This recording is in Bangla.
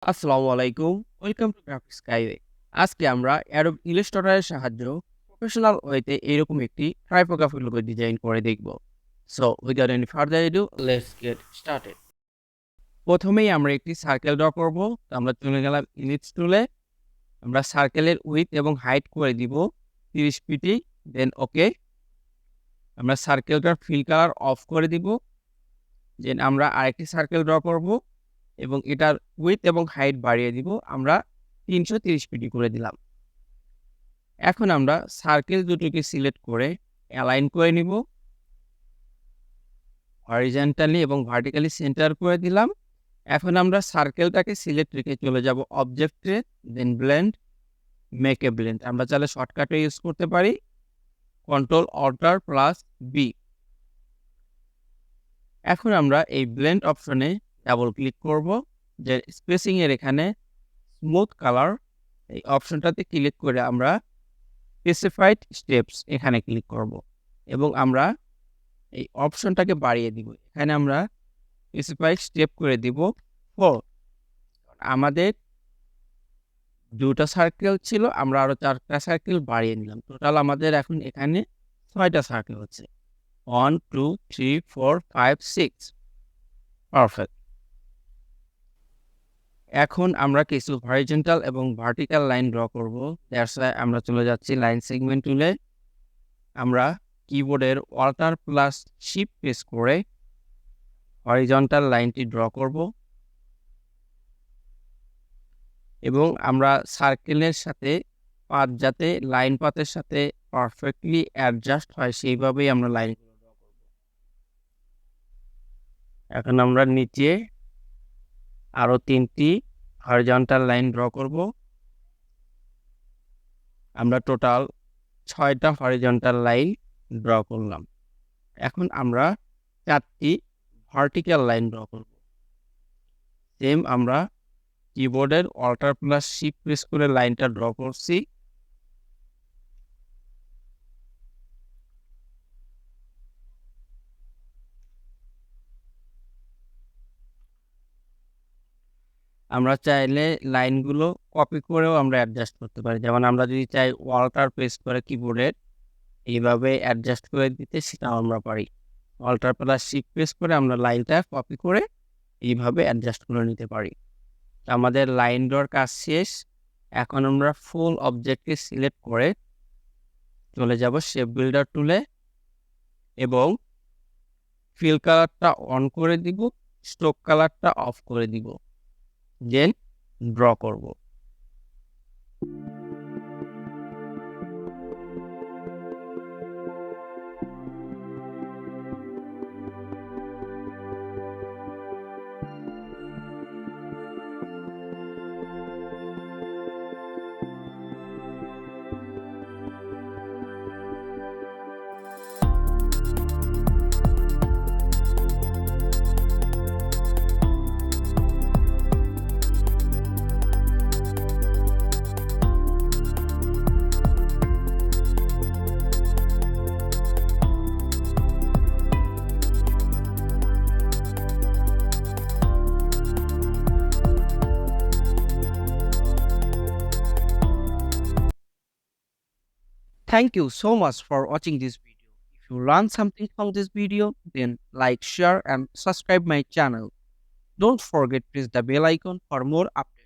আসসালামু আলাইকুম। Welcome to graphics Skyway. আজকে আমরা অ্যাডোব ইলাস্ট্রেটরের সাহায্যে প্রফেশনাল ওয়েতে এরকম একটি টাইপোগ্রাফি লোগো ডিজাইন করে দেখব। So without any further ado let's get started. প্রথমেই আমরা একটি সার্কেল ড্র করব। তো আমরা চলে গেলাম ইলিপস টুলে। আমরা সার্কেলের উইডথ এবং হাইট করে দিব 30 পিটি, দেন ওকে। আমরা সার্কেলটার ফিল কালার অফ করে দিব। দেন আমরা আরেকটি সার্কেল ড্র করব এবং এটার উইডথ এবং হাইট বাড়িয়ে দিব। আমরা 330 পিটি করে দিলাম। এখন আমরা সার্কেল দুটোকে সিলেক্ট করে অ্যালাইন করে নিব। হরিজন্টালি এবং ভার্টিক্যালি সেন্টার করে দিলাম। এখন আমরা সার্কেলটাকে সিলেক্ট রেখে চলে যাব অবজেক্টে, দেন ব্লেন্ড, মেক এ ব্লেন্ড। আমরা চাইলে শর্টকাটে ইউজ করতে পারি, কন্ট্রোল অল্টার প্লাস বি। এখন আমরা এই ব্লেন্ড অপশনে ডাবল ক্লিক করব। যে স্পেসিং এর এখানে স্মুথ কালার এই অপশনটাতে ক্লিক করে আমরা স্পেসিফাইড স্টেপস এখানে ক্লিক করব এবং আমরা এই অপশনটাকে বাড়িয়ে দিব। এখানে আমরা স্পেসিফাইড স্টেপ করে দিব 4। আমাদের 2টা সার্কেল ছিল, আমরা আরো 4টা সার্কেল বাড়িয়ে নিলাম। টোটাল আমাদের এখন এখানে 6টা সার্কেল হচ্ছে। 1 2 3 4 5 6। পারফেক্ট। এখন আমরা কিছু হরিজন্টাল এবং ভার্টিক্যাল লাইন ড্র করব। দ্যাটস ওয়াই আমরা চলে যাচ্ছি লাইন সেগমেন্ট টুলে। আমরা কিবোর্ডের অল্টার প্লাস শিফট প্রেস করে হরিজন্টাল লাইনটি ড্র করব এবং আমরা সার্কেলের সাথে পাত যাতে লাইন পাতের সাথে পারফেক্টলি অ্যাডজাস্ট হয় সেইভাবেই আমরা লাইনগুলো ড্র করব। এখন আমরা নিচে আরো 3টি হরিজন্টাল লাইন ড্র করব। আমরা টোটাল 6টা হরিজন্টাল লাইন ড্র করলাম। এখন আমরা 4টি ভার্টিক্যাল লাইন ড্র করব। সেম আমরা কিবোর্ডের অল্টার প্লাস শিফট প্রেস করে লাইনটা ড্র করছি। আমরা চাইলে লাইনগুলো কপি করেও আমরা অ্যাডজাস্ট করতে পারি। যেমন আমরা যদি চাই অল্টার প্রেস করে কিবোর্ডের এইভাবে অ্যাডজাস্ট করে দিতে, সেটাও আমরা পারি। অল্টার প্লাস শিফট প্রেস করে আমরা লাইনটা কপি করে এইভাবে অ্যাডজাস্ট করে নিতে পারি। আমাদের লাইন ড্রর কাজ শেষ। এখন আমরা ফুল অবজেক্টকে সিলেক্ট করে চলে যাব শেপ বিল্ডার টুলে এবং ফিল কালারটা অন করে দিব, স্ট্রোক কালারটা অফ করে দিব, দেন ড্র করব। Thank you so much for watching this video. If you learned something from this video, then like, share and subscribe my channel. Don't forget to press the bell icon for more updates.